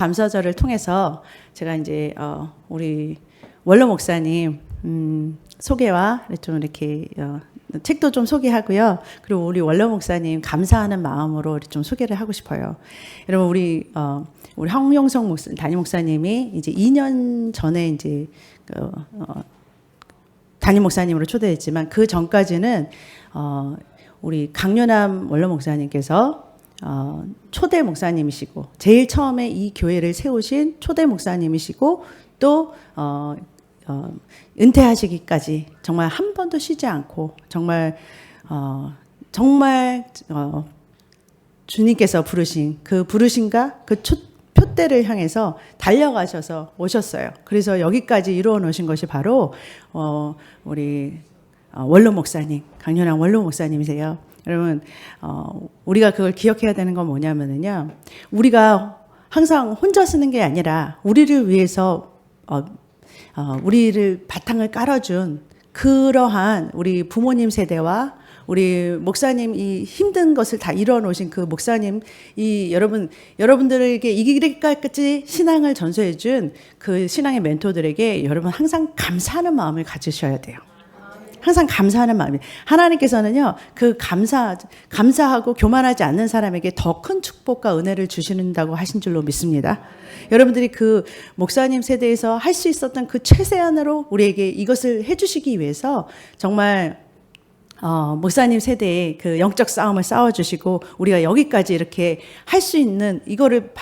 감사절을 통해서 제가 이제 우리 원로 목사님 소개와 좀 이렇게 책도 좀 소개하고요. 그리고 우리 원로 목사님 감사하는 마음으로 좀 소개를 하고 싶어요. 여러분 우리 황용성 목사, 담임 목사님이 이제 2년 전에 이제 담임 목사님으로 초대했지만 그 전까지는 우리 강요남 원로 목사님께서 초대 목사님이시고 제일 처음에 이 교회를 세우신 초대 목사님이시고 또 은퇴하시기까지 정말 한 번도 쉬지 않고 정말 주님께서 부르신 그 부르신가 그 표대를 향해서 달려가셔서 오셨어요. 그래서 여기까지 이루어 놓으신 것이 바로 우리 원로 목사님, 강연한 원로 목사님이세요. 여러분, 우리가 그걸 기억해야 되는 건 뭐냐면요. 우리가 항상 혼자 쓰는 게 아니라 우리를 위해서 우리를 바탕을 깔아준 그러한 우리 부모님 세대와 우리 목사님 이 힘든 것을 다 이뤄놓으신 그 목사님 여러분들에게 이기까지 신앙을 전수해준 그 신앙의 멘토들에게 여러분 항상 감사하는 마음을 가지셔야 돼요. 항상 감사하는 마음이. 하나님께서는요, 그 감사하고 교만하지 않는 사람에게 더 큰 축복과 은혜를 주신다고 하신 줄로 믿습니다. 여러분들이 그 목사님 세대에서 할 수 있었던 그 최대한으로 우리에게 이것을 해주시기 위해서 정말 목사님 세대에 그 영적 싸움을 싸워주시고 우리가 여기까지 이렇게 할 수 있는 이거를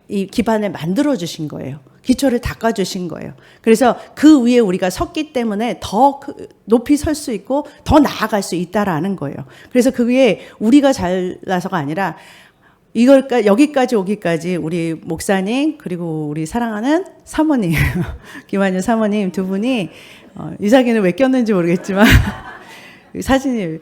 이 기반을 만들어주신 거예요. 기초를 닦아주신 거예요. 그래서 그 위에 우리가 섰기 때문에 더 높이 설 수 있고 더 나아갈 수 있다라는 거예요. 그래서 그 위에 우리가 잘나서가 아니라 여기까지 오기까지 우리 목사님 그리고 우리 사랑하는 사모님 김한준 사모님 두 분이 이삭이는 왜 꼈는지 모르겠지만 사진이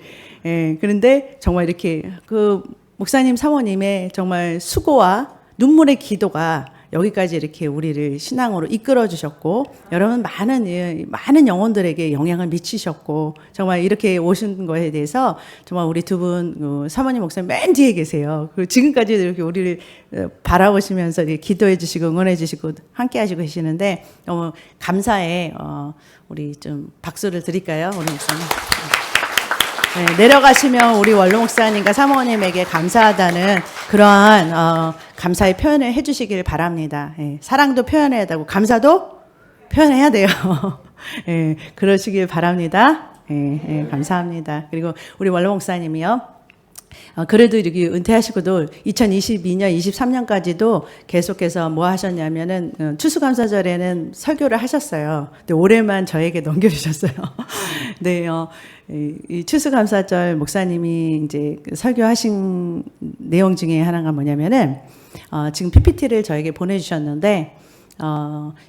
그런데 정말 이렇게 그 목사님 사모님의 정말 수고와 눈물의 기도가 여기까지 이렇게 우리를 신앙으로 이끌어 주셨고 여러분 많은 영혼들에게 영향을 미치셨고 정말 이렇게 오신 거에 대해서 정말 우리 두 분 사모님 목사님 맨 뒤에 계세요. 그리고 지금까지 이렇게 우리를 바라보시면서 이렇게 기도해 주시고 응원해 주시고 함께 하시고 계시는데 너무 감사해. 우리 좀 박수를 드릴까요? 우리 목사님. 네, 내려가시면 우리 원로 목사님과 사모님에게 감사하다는 그러한 감사의 표현을 해주시길 바랍니다. 네, 사랑도 표현해야 되고 감사도 표현해야 돼요. 네, 그러시길 바랍니다. 네, 감사합니다. 그리고 우리 원로 목사님이요. 그래도 이렇게 은퇴하시고도 2022년, 23년까지도 계속해서 뭐 하셨냐면은 추수감사절에는 설교를 하셨어요. 근데 올해만 저에게 넘겨주셨어요. 네, 이 추수감사절 목사님이 이제 설교하신 내용 중에 하나가 뭐냐면은 지금 PPT를 저에게 보내주셨는데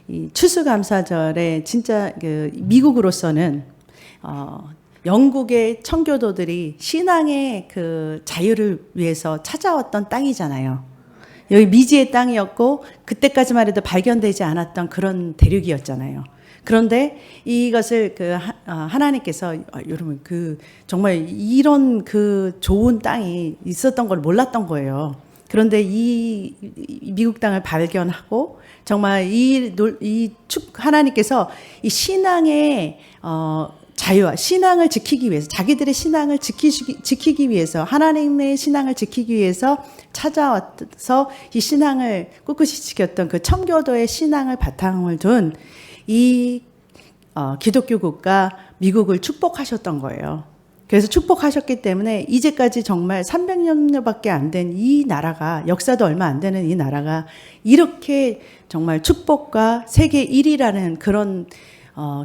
이 추수감사절에 진짜 그 미국으로서는 영국의 청교도들이 신앙의 그 자유를 위해서 찾아왔던 땅이잖아요. 여기 미지의 땅이었고 그때까지만 해도 발견되지 않았던 그런 대륙이었잖아요. 그런데 이것을 그 하나님께서 여러분 그 정말 이런 그 좋은 땅이 있었던 걸 몰랐던 거예요. 그런데 이 미국 땅을 발견하고 정말 하나님께서 이 신앙의 자유와 신앙을 지키기 위해서 자기들의 신앙을 지키기 위해서 하나님의 신앙을 지키기 위해서 찾아와서 이 신앙을 꿋꿋이 지켰던 그 청교도의 신앙을 바탕을 둔 이 기독교 국가 미국을 축복하셨던 거예요. 그래서 축복하셨기 때문에 이제까지 정말 300년밖에 안 된 이 나라가 역사도 얼마 안 되는 이 나라가 이렇게 정말 축복과 세계 1위라는 그런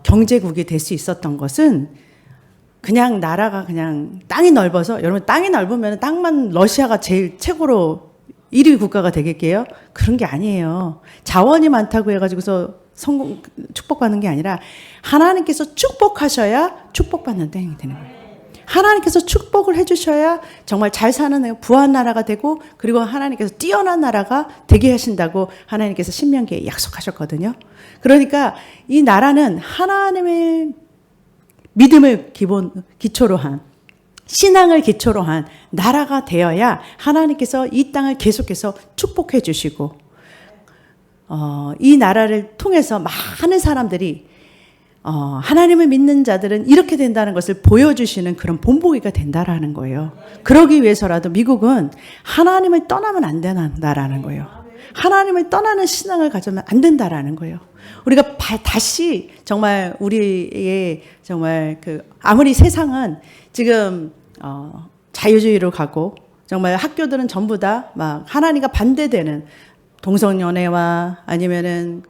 경제국이 될 수 있었던 것은 그냥 나라가 그냥 땅이 넓어서 여러분 땅이 넓으면 땅만 러시아가 제일 최고로 1위 국가가 되겠게요? 그런 게 아니에요. 자원이 많다고 해가지고서 축복받는 게 아니라 하나님께서 축복하셔야 축복받는 땅이 되는 거예요. 하나님께서 축복을 해주셔야 정말 잘 사는 부한 나라가 되고 그리고 하나님께서 뛰어난 나라가 되게 하신다고 하나님께서 신명기에 약속하셨거든요. 그러니까 이 나라는 하나님의 믿음을 기초로 한 신앙을 기초로 한 나라가 되어야 하나님께서 이 땅을 계속해서 축복해 주시고 이 나라를 통해서 많은 사람들이 하나님을 믿는 자들은 이렇게 된다는 것을 보여주시는 그런 본보기가 된다라는 거예요. 그러기 위해서라도 미국은 하나님을 떠나면 안 된다라는 거예요. 하나님을 떠나는 신앙을 가지면 안 된다라는 거예요. 우리가 다시 정말 우리의 정말 아무리 세상은 지금 자유주의로 가고 정말 학교들은 전부 다 막 하나님과 반대되는 동성연애와 아니면은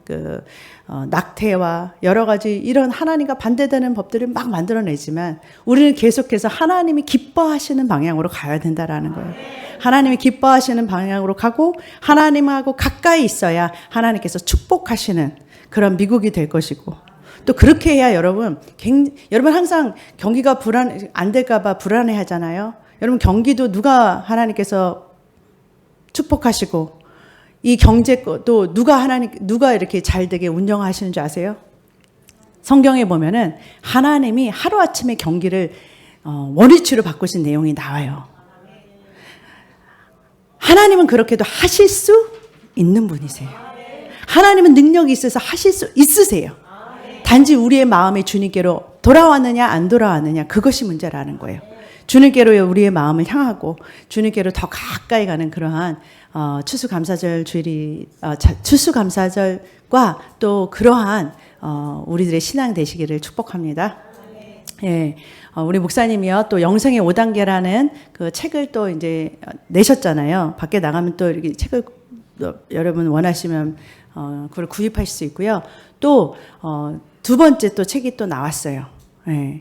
낙태와 여러 가지 이런 하나님과 반대되는 법들을 막 만들어내지만 우리는 계속해서 하나님이 기뻐하시는 방향으로 가야 된다라는 거예요. 하나님이 기뻐하시는 방향으로 가고 하나님하고 가까이 있어야 하나님께서 축복하시는 그런 미국이 될 것이고 또 그렇게 해야 여러분 항상 경기가 안 될까봐 불안해 하잖아요. 여러분 경기도 누가 하나님께서 축복하시고 이 경제도 누가 이렇게 잘 되게 운영하시는 줄 아세요? 성경에 보면은 하나님이 하루아침에 경기를 원위치로 바꾸신 내용이 나와요. 하나님은 그렇게도 하실 수 있는 분이세요. 하나님은 능력이 있어서 하실 수 있으세요. 단지 우리의 마음이 주님께로 돌아왔느냐 안 돌아왔느냐 그것이 문제라는 거예요. 주님께로 우리의 마음을 향하고 주님께로 더 가까이 가는 그러한 추수감사절 주일이 추수감사절과 또 그러한 우리들의 신앙 되시기를 축복합니다. 예, 우리 목사님이요 또 영생의 5단계라는 그 책을 또 이제 내셨잖아요. 밖에 나가면 또 이렇게 책을 여러분 원하시면 그걸 구입하실 수 있고요. 또 두 번째 또 책이 또 나왔어요. 예.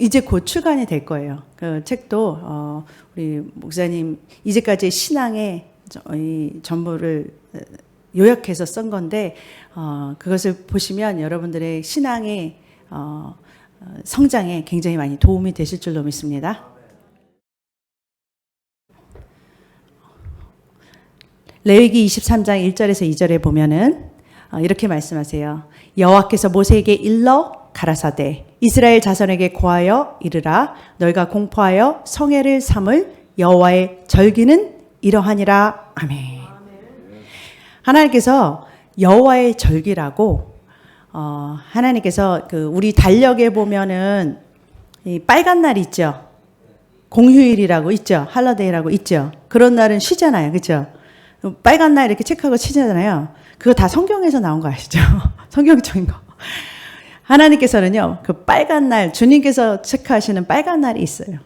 이제 곧 출간이 될 거예요. 그 책도, 우리 목사님, 이제까지 신앙의 전부를 요약해서 쓴 건데, 그것을 보시면 여러분들의 신앙의, 성장에 굉장히 많이 도움이 되실 줄로 믿습니다. 레위기 23장 1절에서 2절에 보면은, 이렇게 말씀하세요. 여호와께서 모세에게 일러 가라사대 이스라엘 자손에게 고하여 이르라 너희가 공포하여 성회를 삼을 여호와의 절기는 이러하니라. 아멘. 하나님께서 여호와의 절기라고 하나님께서 우리 달력에 보면은 이 빨간 날 있죠. 공휴일이라고 있죠. 할러데이라고 있죠. 그런 날은 쉬잖아요. 그렇죠? 빨간 날 이렇게 체크하고 치잖아요. 그거 다 성경에서 나온 거 아시죠? 성경적인 거. 하나님께서는요, 그 빨간 날, 주님께서 체크하시는 빨간 날이 있어요.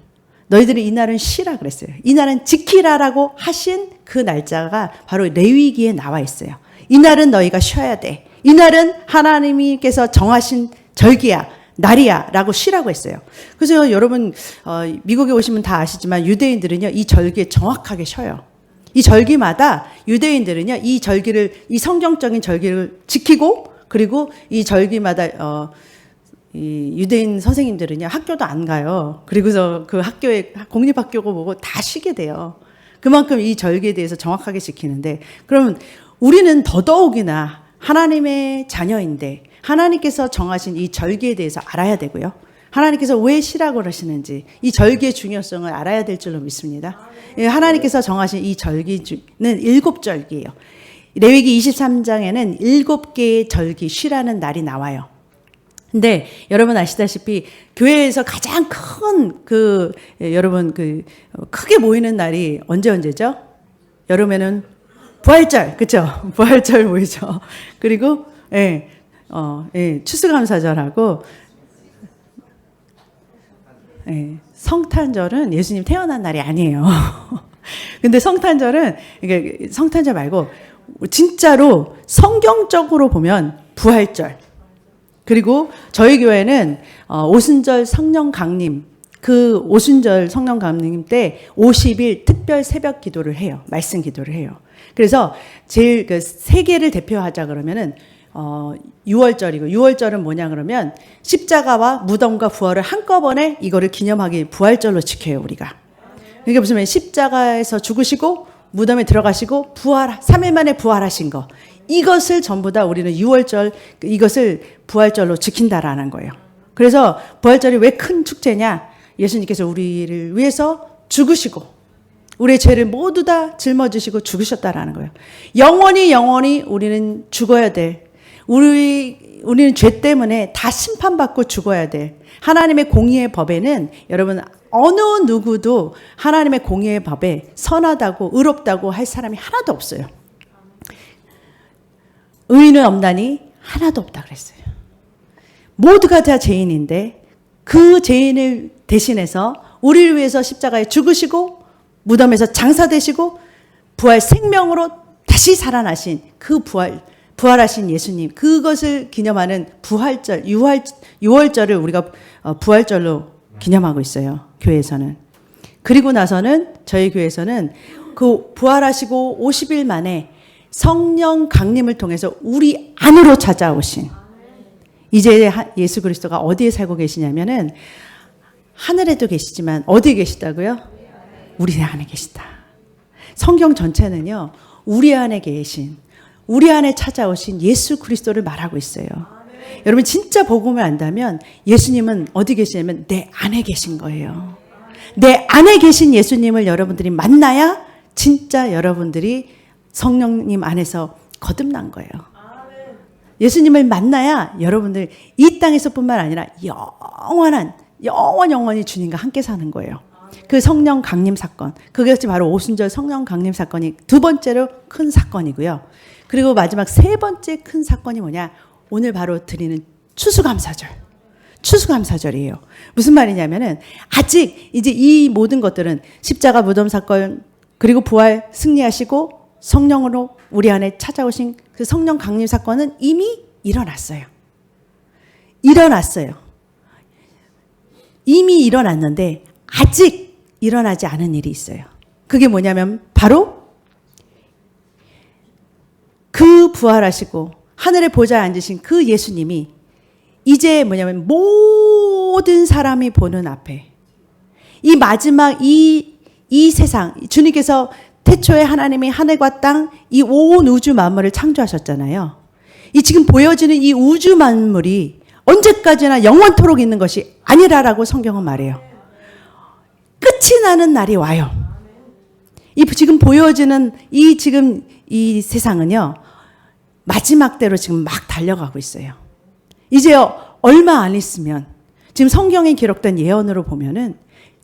너희들이 이 날은 쉬라 그랬어요. 이 날은 지키라라고 하신 그 날짜가 바로 레위기에 나와 있어요. 이 날은 너희가 쉬어야 돼. 이 날은 하나님께서 정하신 절기야, 날이야 라고 쉬라고 했어요. 그래서 여러분, 미국에 오시면 다 아시지만 유대인들은요, 이 절기에 정확하게 쉬어요. 이 절기마다 유대인들은요, 이 성경적인 절기를 지키고 그리고 이 절기마다 이 유대인 선생님들은요 학교도 안 가요. 그리고서 그 학교에 공립학교고 뭐고 다 쉬게 돼요. 그만큼 이 절기에 대해서 정확하게 지키는데 그러면 우리는 더더욱이나 하나님의 자녀인데 하나님께서 정하신 이 절기에 대해서 알아야 되고요. 하나님께서 왜 쉬라고 그러시는지 이 절기의 중요성을 알아야 될 줄로 믿습니다. 하나님께서 정하신 이 절기는 7절기예요. 레위기 23장에는 7개의 절기 쉬라는 날이 나와요. 근데 여러분 아시다시피 교회에서 가장 큰 여러분 크게 모이는 날이 언제죠? 여름에는 부활절, 그렇죠? 부활절 모이죠. 그리고 추수감사절하고 성탄절은 예수님 태어난 날이 아니에요. 근데 성탄절 말고 진짜로 성경적으로 보면 부활절. 그리고 저희 교회는 오순절 성령 강림, 그 오순절 성령 강림 때 50일 특별 새벽 기도를 해요. 말씀 기도를 해요. 그래서 제일 세 개를 대표하자 그러면은 6월절이고 6월절은 뭐냐 그러면 십자가와 무덤과 부활을 한꺼번에 이거를 기념하기 부활절로 지켜요, 우리가. 그러니까 무슨 십자가에서 죽으시고 무덤에 들어가시고 3일 만에 부활하신 거. 이것을 전부 다 우리는 6월절 이것을 부활절로 지킨다라는 거예요. 그래서 부활절이 왜 큰 축제냐? 예수님께서 우리를 위해서 죽으시고 우리의 죄를 모두 다 짊어지시고 죽으셨다라는 거예요. 영원히 우리는 죽어야 돼. 우리는 죄 때문에 다 심판받고 죽어야 돼. 하나님의 공의의 법에는 여러분 어느 누구도 하나님의 공의의 법에 선하다고 의롭다고 할 사람이 하나도 없어요. 의인은 없나니 하나도 없다 그랬어요. 모두가 다 죄인인데 그 죄인을 대신해서 우리를 위해서 십자가에 죽으시고 무덤에서 장사되시고 부활 생명으로 다시 살아나신 그 부활하신 예수님, 그것을 기념하는 부활절, 6월절을 우리가 부활절로 기념하고 있어요. 교회에서는. 그리고 나서는 저희 교회에서는 그 부활하시고 50일 만에 성령 강림을 통해서 우리 안으로 찾아오신, 이제 예수 그리스도가 어디에 살고 계시냐면은 하늘에도 계시지만 어디에 계시다고요? 우리 안에 계시다. 성경 전체는요, 우리 안에 계신, 우리 안에 찾아오신 예수 그리스도를 말하고 있어요. 여러분 진짜 복음을 안다면 예수님은 어디 계시냐면 내 안에 계신 거예요. 내 안에 계신 예수님을 여러분들이 만나야 진짜 여러분들이 성령님 안에서 거듭난 거예요. 예수님을 만나야 여러분들 이 땅에서뿐만 아니라 영원히 주님과 함께 사는 거예요. 그 성령 강림 사건, 그것이 바로 오순절 성령 강림 사건이 두 번째로 큰 사건이고요. 그리고 마지막 세 번째 큰 사건이 뭐냐? 오늘 바로 드리는 추수감사절이에요. 무슨 말이냐면은 아직 이제 이 모든 것들은 십자가 무덤 사건, 그리고 부활 승리하시고 성령으로 우리 안에 찾아오신 그 성령 강림 사건은 이미 일어났어요. 이미 일어났는데 아직 일어나지 않은 일이 있어요. 그게 뭐냐면 바로 그 부활하시고 하늘에 보좌에 앉으신 그 예수님이 이제 뭐냐면 모든 사람이 보는 앞에 이 마지막 이 세상, 주님께서 태초에 하나님이 하늘과 땅, 이 온 우주 만물을 창조하셨잖아요. 이 지금 보여지는 이 우주 만물이 언제까지나 영원토록 있는 것이 아니라라고 성경은 말해요. 끝이 나는 날이 와요. 이 지금 보여지는 이 세상은요, 마지막 때로 지금 막 달려가고 있어요. 이제 얼마 안 있으면, 지금 성경에 기록된 예언으로 보면은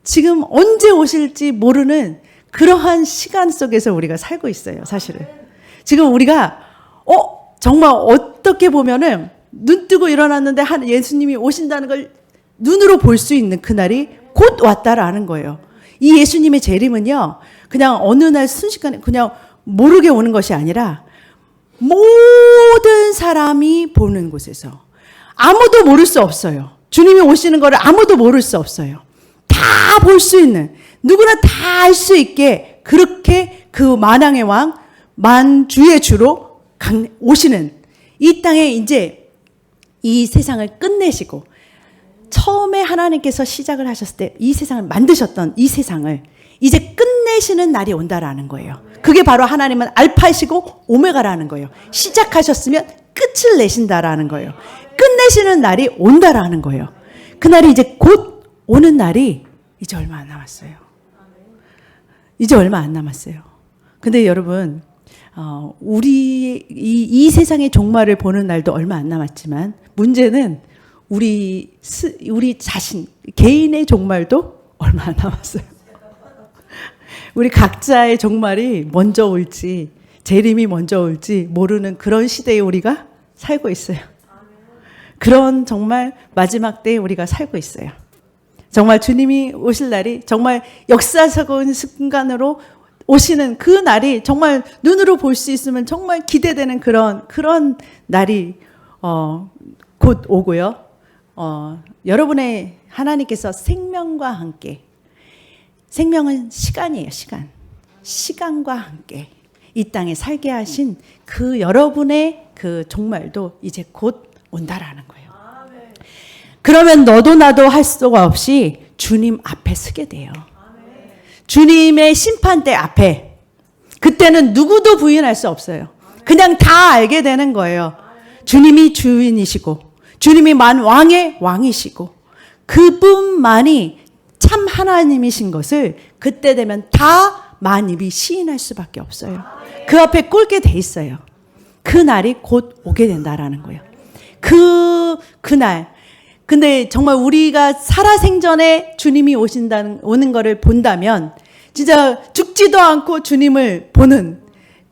지금 언제 오실지 모르는 그러한 시간 속에서 우리가 살고 있어요, 사실은. 지금 우리가, 정말 어떻게 보면은 눈 뜨고 일어났는데 예수님이 오신다는 걸 눈으로 볼 수 있는 그날이 곧 왔다라는 거예요. 이 예수님의 재림은요, 그냥 어느 날 순식간에 그냥 모르게 오는 것이 아니라 모든 사람이 보는 곳에서 아무도 모를 수 없어요. 주님이 오시는 거를 아무도 모를 수 없어요. 다 볼 수 있는, 누구나 다 알 수 있게 그렇게 그 만왕의 왕, 만주의 주로 오시는 이 땅에 이제 이 세상을 끝내시고, 처음에 하나님께서 시작을 하셨을 때 이 세상을 만드셨던 이 세상을 이제 끝내시는 날이 온다라는 거예요. 그게 바로 하나님은 알파이시고 오메가라는 거예요. 시작하셨으면 끝을 내신다라는 거예요. 끝내시는 날이 온다라는 거예요. 그 날이 이제 곧 오는 날이 이제 얼마 안 남았어요. 이제 얼마 안 남았어요. 근데 여러분, 우리 이 세상의 종말을 보는 날도 얼마 안 남았지만 문제는 우리 자신, 개인의 종말도 얼마 안 남았어요. 우리 각자의 종말이 먼저 올지, 재림이 먼저 올지 모르는 그런 시대에 우리가 살고 있어요. 그런 정말 마지막 때에 우리가 살고 있어요. 정말 주님이 오실 날이 정말 역사적인 순간으로 오시는 그 날이 정말 눈으로 볼 수 있으면 정말 기대되는 그런 날이 곧 오고요. 여러분의 하나님께서 생명과 함께, 생명은 시간이에요, 시간. 시간과 함께 이 땅에 살게 하신 그 여러분의 그 종말도 이제 곧 온다라는 거예요. 그러면 너도 나도 할 수가 없이 주님 앞에 서게 돼요. 주님의 심판대 앞에. 그때는 누구도 부인할 수 없어요. 그냥 다 알게 되는 거예요. 주님이 주인이시고 주님이 만왕의 왕이시고 그분만이 참 하나님이신 것을 그때 되면 다 만입이 시인할 수밖에 없어요. 그 앞에 꿇게 돼 있어요. 그 날이 곧 오게 된다라는 거예요. 그날. 근데 정말 우리가 살아생전에 주님이 오는 거를 본다면 진짜 죽지도 않고 주님을 보는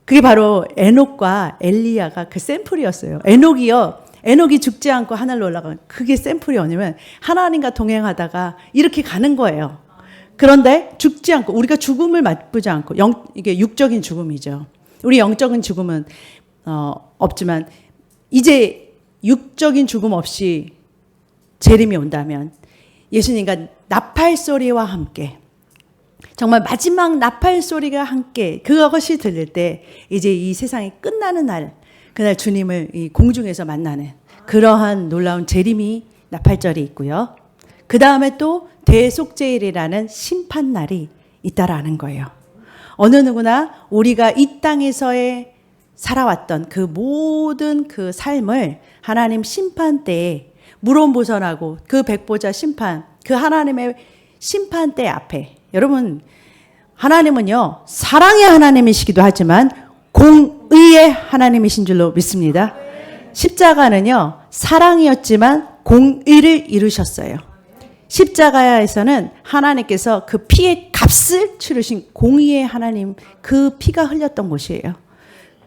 그게 바로 에녹과 엘리야가 그 샘플이었어요. 에녹이 죽지 않고 하늘로 올라간 그게 샘플이 뭐냐면 하나님과 동행하다가 이렇게 가는 거예요. 그런데 죽지 않고 우리가 죽음을 맛보지 않고 이게 육적인 죽음이죠. 우리 영적인 죽음은 없지만 이제 육적인 죽음 없이 재림이 온다면 예수님과 나팔 소리와 함께 정말 마지막 나팔 소리가 함께 그것이 들릴 때 이제 이 세상이 끝나는 날 그날 주님을 이 공중에서 만나는 그러한 놀라운 재림이 나팔절이 있고요. 그 다음에 또 대속제일이라는 심판날이 있다라는 거예요. 어느 누구나 우리가 이 땅에서의 살아왔던 그 모든 그 삶을 하나님 심판 때에 물론보선하고 그 백보자 심판, 그 하나님의 심판대 앞에 여러분 하나님은요 사랑의 하나님이시기도 하지만 공의의 하나님이신 줄로 믿습니다. 십자가는요 사랑이었지만 공의를 이루셨어요. 십자가에서는 하나님께서 그 피의 값을 치르신 공의의 하나님 그 피가 흘렸던 곳이에요.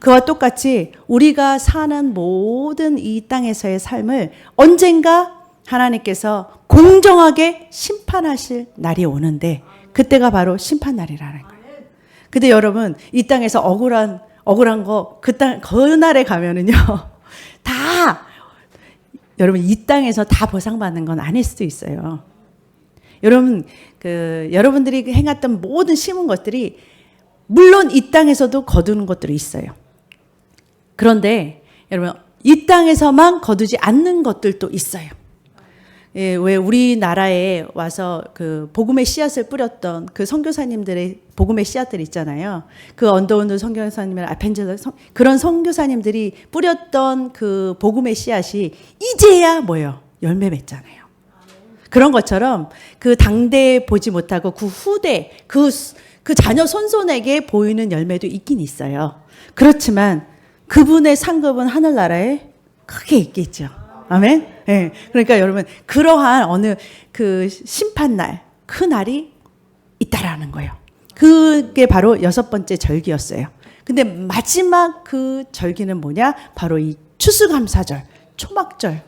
그와 똑같이 우리가 사는 모든 이 땅에서의 삶을 언젠가 하나님께서 공정하게 심판하실 날이 오는데 그때가 바로 심판날이라는 거예요. 근데 여러분 이 땅에서 억울한 거 그 날에 가면은요 다 여러분 이 땅에서 다 보상받는 건 아닐 수도 있어요. 여러분 여러분들이 행했던 모든 심은 것들이 물론 이 땅에서도 거두는 것들이 있어요. 그런데 여러분 이 땅에서만 거두지 않는 것들도 있어요. 예, 왜 우리나라에 와서 그 복음의 씨앗을 뿌렸던 그 선교사님들의 복음의 씨앗들 있잖아요. 그 언더우드 선교사님이나 아펜젤러 그런 선교사님들이 뿌렸던 그 복음의 씨앗이 이제야 뭐예요? 열매 맺잖아요. 그런 것처럼 그 당대에 보지 못하고 그 후대 그 자녀 손손에게 보이는 열매도 있긴 있어요. 그렇지만 그분의 상급은 하늘나라에 크게 있겠죠. 아멘. 네. 그러니까 여러분 그러한 어느 그 심판날 그 날이 있다라는 거예요. 그게 바로 6번째 절기였어요. 근데 마지막 그 절기는 뭐냐? 바로 이 추수감사절, 초막절.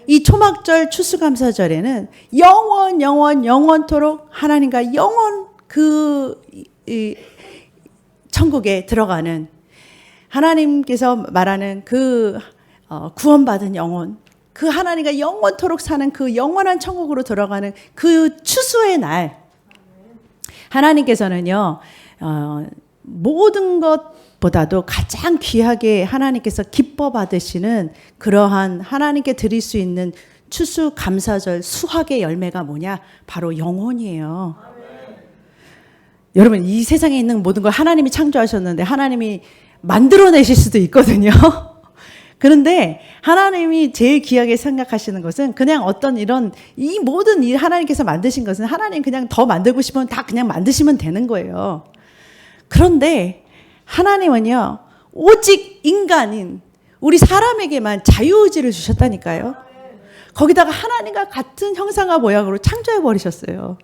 이 초막절 추수감사절에는 영원토록 하나님과 영원 이 천국에 들어가는 하나님께서 말하는 그 구원받은 영혼, 그 하나님과 영원토록 사는 그 영원한 천국으로 들어가는 그 추수의 날, 하나님께서는요 모든 것보다도 가장 귀하게 하나님께서 기뻐 받으시는 그러한 하나님께 드릴 수 있는 추수 감사절 수확의 열매가 뭐냐? 바로 영혼이에요. 여러분 이 세상에 있는 모든 걸 하나님이 창조하셨는데 하나님이 만들어내실 수도 있거든요. 그런데 하나님이 제일 귀하게 생각하시는 것은 그냥 어떤 이 모든 일 하나님께서 만드신 것은 하나님 그냥 더 만들고 싶으면 다 그냥 만드시면 되는 거예요. 그런데 하나님은요 오직 인간인 우리 사람에게만 자유의지를 주셨다니까요. 거기다가 하나님과 같은 형상과 모양으로 창조해 버리셨어요.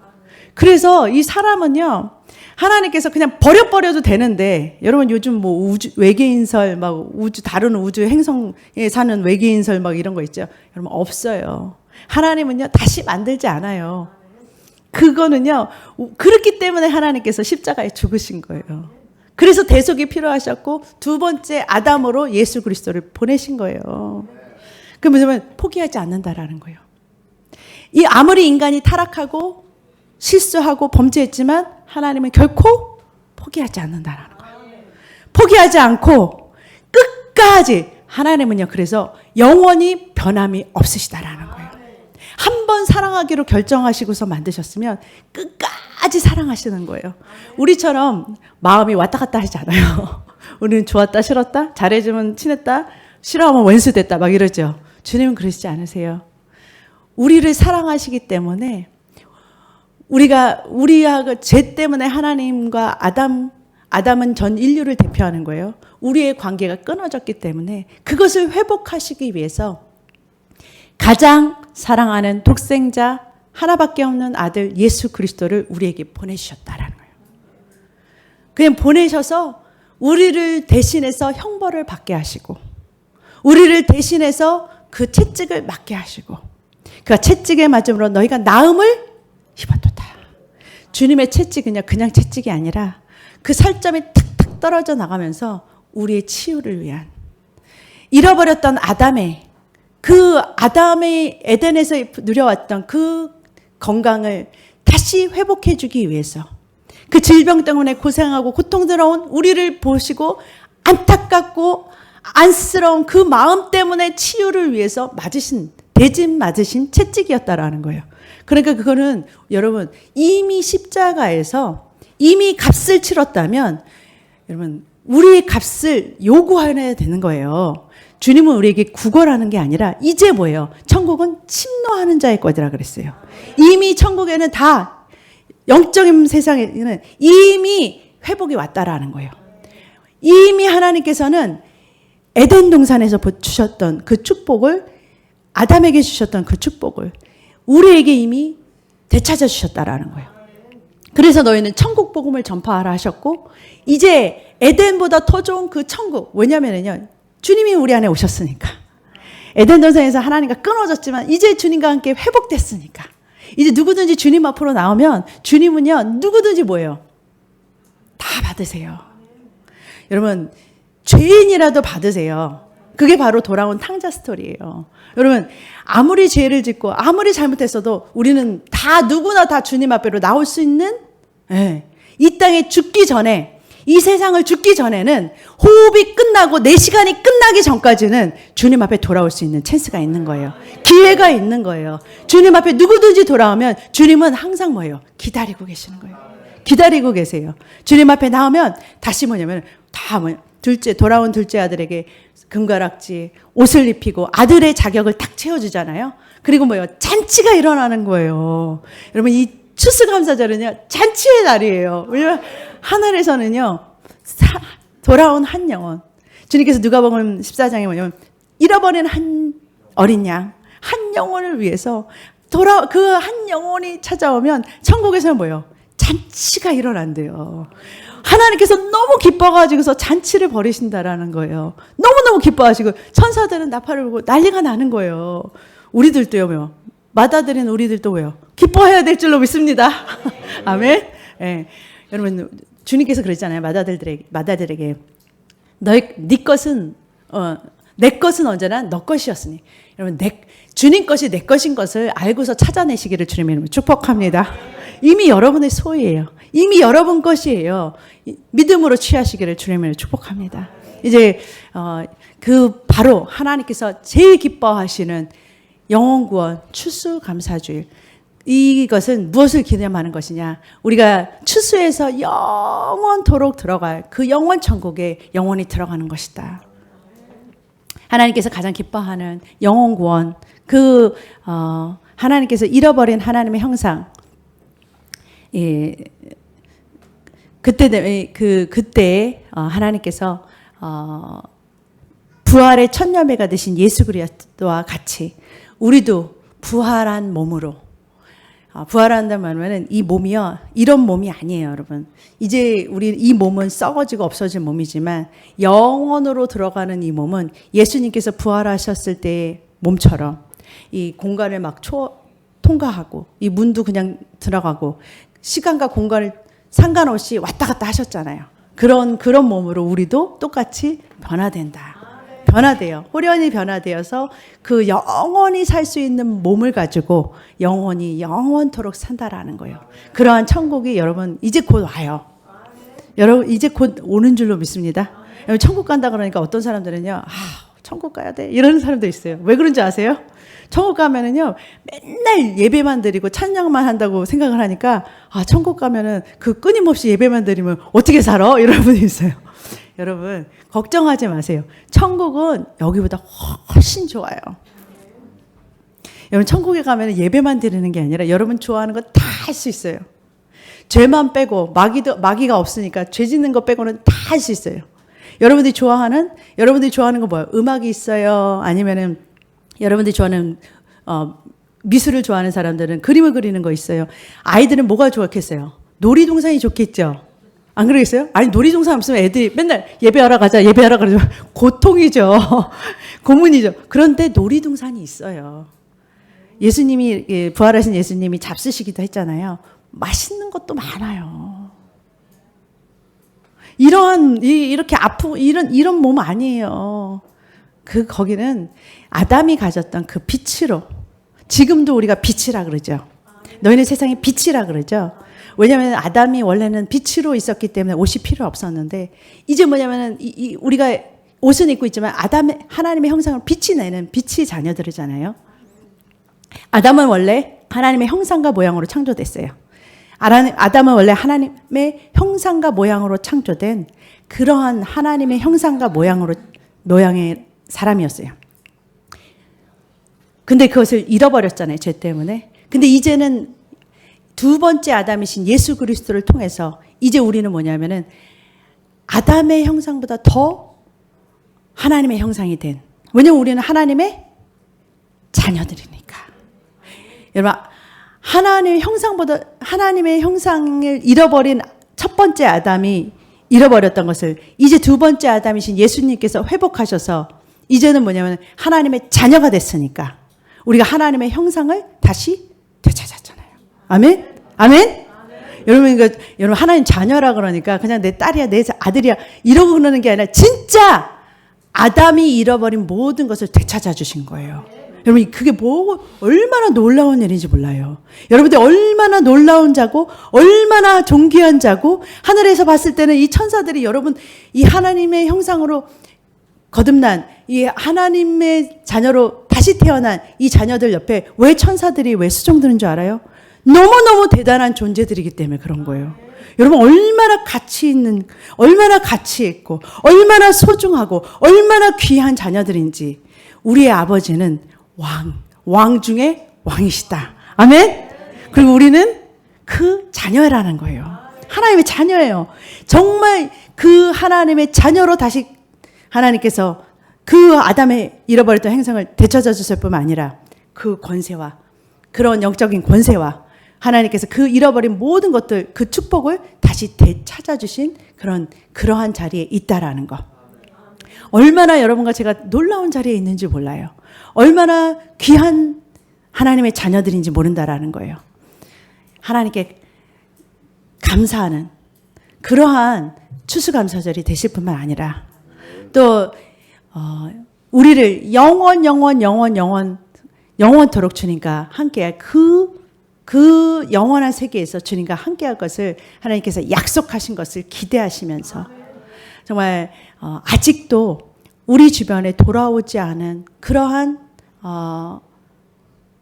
그래서 이 사람은요 하나님께서 그냥 버려도 되는데 여러분 요즘 뭐 외계인설 막 다른 우주 행성에 사는 외계인설 막 이런 거 있죠. 여러분 없어요. 하나님은요 다시 만들지 않아요. 그거는요 그렇기 때문에 하나님께서 십자가에 죽으신 거예요. 그래서 대속이 필요하셨고 두 번째 아담으로 예수 그리스도를 보내신 거예요. 그러면 포기하지 않는다라는 거예요. 이 아무리 인간이 타락하고 실수하고 범죄했지만 하나님은 결코 포기하지 않는다라는 거예요. 포기하지 않고 끝까지 하나님은요 그래서 영원히 변함이 없으시다라는 거예요. 한 번 사랑하기로 결정하시고서 만드셨으면 끝까지 사랑하시는 거예요. 우리처럼 마음이 왔다 갔다 하지 않아요. 우리는 좋았다 싫었다 잘해주면 친했다 싫어하면 원수 됐다 막 이러죠. 주님은 그러시지 않으세요. 우리를 사랑하시기 때문에 우리가 죄 때문에 하나님과 아담은 전 인류를 대표하는 거예요. 우리의 관계가 끊어졌기 때문에 그것을 회복하시기 위해서 가장 사랑하는 독생자 하나밖에 없는 아들 예수 그리스도를 우리에게 보내주셨다라는 거예요. 그냥 보내셔서 우리를 대신해서 형벌을 받게 하시고 우리를 대신해서 그 채찍을 맞게 하시고 그 채찍에 맞음으로 너희가 나음을 입었도다. 주님의 채찍은요 그냥 채찍이 아니라 그 살점이 탁탁 떨어져 나가면서 우리의 치유를 위한 잃어버렸던 아담의 에덴에서 누려왔던 그 건강을 다시 회복해 주기 위해서 그 질병 때문에 고생하고 고통스러운 우리를 보시고 안타깝고 안쓰러운 그 마음 때문에 치유를 위해서 대신 맞으신 채찍이었다라는 거예요. 그러니까 그거는 여러분 이미 십자가에서 이미 값을 치렀다면 여러분 우리의 값을 요구해야 되는 거예요. 주님은 우리에게 구걸하는 게 아니라 이제 뭐예요? 천국은 침노하는 자의 것이라 그랬어요. 이미 천국에는 다 영적인 세상에는 이미 회복이 왔다라는 거예요. 이미 하나님께서는 에덴 동산에서 주셨던 그 축복을 아담에게 주셨던 그 축복을 우리에게 이미 되찾아 주셨다라는 거예요. 그래서 너희는 천국 복음을 전파하라 하셨고 이제 에덴보다 더 좋은 그 천국 왜냐면은요 주님이 우리 안에 오셨으니까 에덴 동산에서 하나님과 끊어졌지만 이제 주님과 함께 회복됐으니까 이제 누구든지 주님 앞으로 나오면 주님은요 누구든지 뭐예요? 다 받으세요. 여러분 죄인이라도 받으세요. 그게 바로 돌아온 탕자 스토리예요. 여러분 아무리 죄를 짓고 아무리 잘못했어도 우리는 다 누구나 다 주님 앞으로 나올 수 있는 이 땅에 죽기 전에 이 세상을 죽기 전에는 호흡이 끝나고 내 시간이 끝나기 전까지는 주님 앞에 돌아올 수 있는 찬스가 있는 거예요. 기회가 있는 거예요. 주님 앞에 누구든지 돌아오면 주님은 항상 뭐예요? 기다리고 계시는 거예요. 기다리고 계세요. 주님 앞에 나오면 다시 돌아온 둘째 아들에게 금가락지 옷을 입히고 아들의 자격을 딱 채워주잖아요. 그리고 잔치가 일어나는 거예요. 여러분 이 추수감사절은요 잔치의 날이에요. 왜냐면 하늘에서는요 돌아온 한 영혼 주님께서 누가복음 14장에 뭐냐면 잃어버린 한 어린 양 한 영혼을 위해서 그 한 영혼이 찾아오면 천국에서는 뭐예요? 잔치가 일어난대요. 하나님께서 너무 기뻐가지고서 잔치를 벌이신다라는 거예요. 너무너무 기뻐하시고 천사들은 나팔을 불고 난리가 나는 거예요. 우리들도요 맏아들인 우리들도 왜요? 기뻐해야 될 줄로 믿습니다. 아멘. 네. 여러분 주님께서 그랬잖아요. 맏아들에게 네 것은 내 것은 언제나 너 것이었으니 여러분 주님 것이 내 것인 것을 알고서 찾아내시기를 주님의 이름으로 축복합니다. 이미 여러분의 소유예요. 이미 여러분 것이에요. 믿음으로 취하시기를 주님의 이름으로 축복합니다. 이제 바로 하나님께서 제일 기뻐하시는 영혼구원 추수감사주일 이것은 무엇을 기념하는 것이냐 우리가 추수해서 영원토록 들어갈 그 영원 천국에 영원히 들어가는 것이다. 하나님께서 가장 기뻐하는 영혼구원 하나님께서 잃어버린 하나님의 형상 그때 하나님께서 부활의 첫 열매가 되신 예수 그리스도와 같이 우리도 부활한 몸으로 부활한다는 말은 이 몸이요 이런 몸이 아니에요, 여러분. 이제 우리 이 몸은 썩어지고 없어질 몸이지만 영원으로 들어가는 이 몸은 예수님께서 부활하셨을 때의 몸처럼 이 공간을 막 통과하고 이 문도 그냥 들어가고 시간과 공간을 상관없이 왔다 갔다 하셨잖아요. 그런 몸으로 우리도 똑같이 변화돼요. 호련히 변화되어서 그 영원히 살 수 있는 몸을 가지고 영원토록 산다라는 거예요. 그러한 천국이 여러분 이제 곧 와요. 여러분 이제 곧 오는 줄로 믿습니다. 여러분 천국 간다 그러니까 어떤 사람들은요, 천국 가야 돼 이러는 사람도 있어요. 왜 그런지 아세요? 천국 가면은요 맨날 예배만 드리고 찬양만 한다고 생각을 하니까 천국 가면은 그 끊임없이 예배만 드리면 어떻게 살아? 이런 분이 있어요. 여러분 걱정하지 마세요. 천국은 여기보다 훨씬 좋아요. 여러분 천국에 가면 예배만 드리는 게 아니라 여러분 좋아하는 거 다 할 수 있어요. 죄만 빼고 마귀가 없으니까 죄 짓는 거 빼고는 다 할 수 있어요. 여러분들이 좋아하는 거 뭐예요? 음악이 있어요? 아니면은 여러분들이 좋아하는 미술을 좋아하는 사람들은 그림을 그리는 거 있어요. 아이들은 뭐가 좋겠어요? 놀이동산이 좋겠죠. 안 그러겠어요? 아니 놀이동산 없으면 애들이 맨날 예배하러 가자 고통이죠. 고문이죠. 그런데 놀이동산이 있어요. 예수님이 부활하신 예수님이 잡수시기도 했잖아요. 맛있는 것도 많아요. 이렇게 아프고 이런 몸 아니에요. 거기는 아담이 가졌던 그 빛으로, 지금도 우리가 빛이라 그러죠. 너희는 세상의 빛이라 그러죠. 왜냐하면 아담이 원래는 빛으로 있었기 때문에 옷이 필요 없었는데, 이제 뭐냐면은 우리가 옷은 입고 있지만 하나님의 형상을 빛이 내는 빛의 자녀들이잖아요. 아담은 원래 하나님의 형상과 모양으로 창조됐어요. 아담은 원래 하나님의 형상과 모양으로 창조된 그러한 하나님의 형상과 모양의 사람이었어요. 근데 그것을 잃어버렸잖아요. 죄 때문에. 근데 이제는 두 번째 아담이신 예수 그리스도를 통해서 이제 우리는 뭐냐면은 아담의 형상보다 더 하나님의 형상이 된, 왜냐면 우리는 하나님의 자녀들이니까. 여러분, 하나님의 형상을 잃어버린 첫 번째 아담이 잃어버렸던 것을 이제 두 번째 아담이신 예수님께서 회복하셔서 이제는 뭐냐면 하나님의 자녀가 됐으니까 우리가 하나님의 형상을 다시 되찾았잖아요. 아멘? 아멘? 여러분 하나님 자녀라 그러니까 그냥 내 딸이야, 내 아들이야 이러고 그러는 게 아니라 진짜 아담이 잃어버린 모든 것을 되찾아 주신 거예요. 여러분 그게 얼마나 놀라운 일인지 몰라요. 여러분들 얼마나 놀라운 자고 얼마나 존귀한 자고, 하늘에서 봤을 때는 이 천사들이 여러분 이 하나님의 형상으로 거듭난 이 하나님의 자녀로 다시 태어난 이 자녀들 옆에 왜 천사들이 왜 수종드는 줄 알아요? 너무너무 대단한 존재들이기 때문에 그런 거예요. 여러분 얼마나 가치 있는, 얼마나 가치 있고 얼마나 소중하고 얼마나 귀한 자녀들인지. 우리의 아버지는 왕 중에 왕이시다. 아멘? 그리고 우리는 그 자녀라는 거예요. 하나님의 자녀예요. 정말 그 하나님의 자녀로 다시 하나님께서 그 아담의 잃어버렸던 행성을 되찾아 주실 뿐만 아니라 그 권세와 그런 영적인 권세와 하나님께서 그 잃어버린 모든 것들, 그 축복을 다시 되찾아 주신 그러한 자리에 있다라는 것. 얼마나 여러분과 제가 놀라운 자리에 있는지 몰라요. 얼마나 귀한 하나님의 자녀들인지 모른다라는 거예요. 하나님께 감사하는 그러한 추수감사절이 되실 뿐만 아니라 또 우리를 영원토록 주님과 함께할 그 영원한 세계에서 주님과 함께할 것을 하나님께서 약속하신 것을 기대하시면서 정말 아직도 우리 주변에 돌아오지 않은 그러한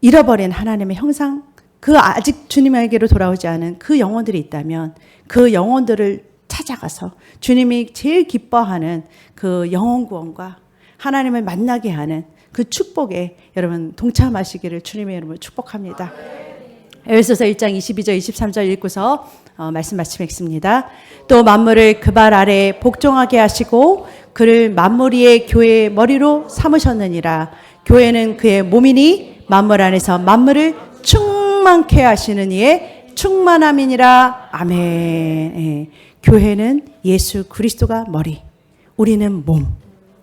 잃어버린 하나님의 형상, 아직 주님에게로 돌아오지 않은 그 영혼들이 있다면 그 영혼들을 찾아가서 주님이 제일 기뻐하는 그 영혼 구원과 하나님을 만나게 하는 그 축복에 여러분 동참하시기를 주님의 이름으로 축복합니다. 에베소서 1장 22절 23절 읽고서 말씀 마치겠습니다. 또 만물을 그 발 아래 복종하게 하시고 그를 만물 위의 교회의 머리로 삼으셨느니라. 교회는 그의 몸이니 만물 안에서 만물을 충만케 하시는 이의 충만함이니라. 아멘. 교회는 예수 그리스도가 머리, 우리는 몸,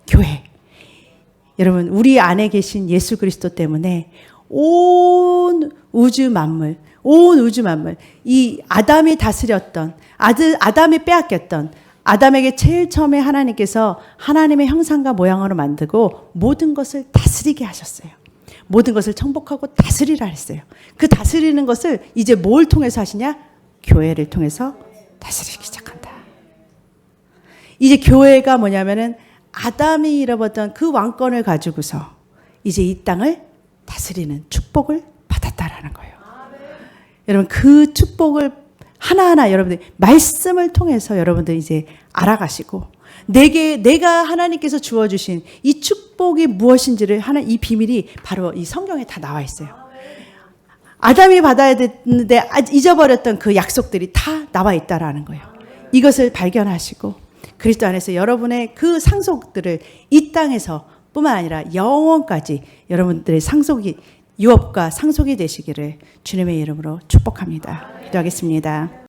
교회. 여러분 우리 안에 계신 예수 그리스도 때문에 온 우주 만물, 이 아담이 다스렸던, 아담이 빼앗겼던, 아담에게 제일 처음에 하나님께서 하나님의 형상과 모양으로 만들고 모든 것을 다스리게 하셨어요. 모든 것을 정복하고 다스리라 했어요. 그 다스리는 것을 이제 뭘 통해서 하시냐? 교회를 통해서 다스리기 시작한다. 이제 교회가 뭐냐면은 아담이 잃어버렸던 그 왕권을 가지고서 이제 이 땅을 다스리는 축복을 받았다라는 거예요. 여러분 그 축복을 하나하나 여러분들 말씀을 통해서 여러분들 이제 알아가시고 내가 하나님께서 주어주신 이 축복이 무엇인지를 하는 이 비밀이 바로 이 성경에 다 나와 있어요. 아담이 받아야 됐는데 잊어버렸던 그 약속들이 다 나와 있다라는 거예요. 이것을 발견하시고 그리스도 안에서 여러분의 그 상속들을 이 땅에서 뿐만 아니라 영원까지 여러분들의 상속이 유업과 상속이 되시기를 주님의 이름으로 축복합니다. 기도하겠습니다.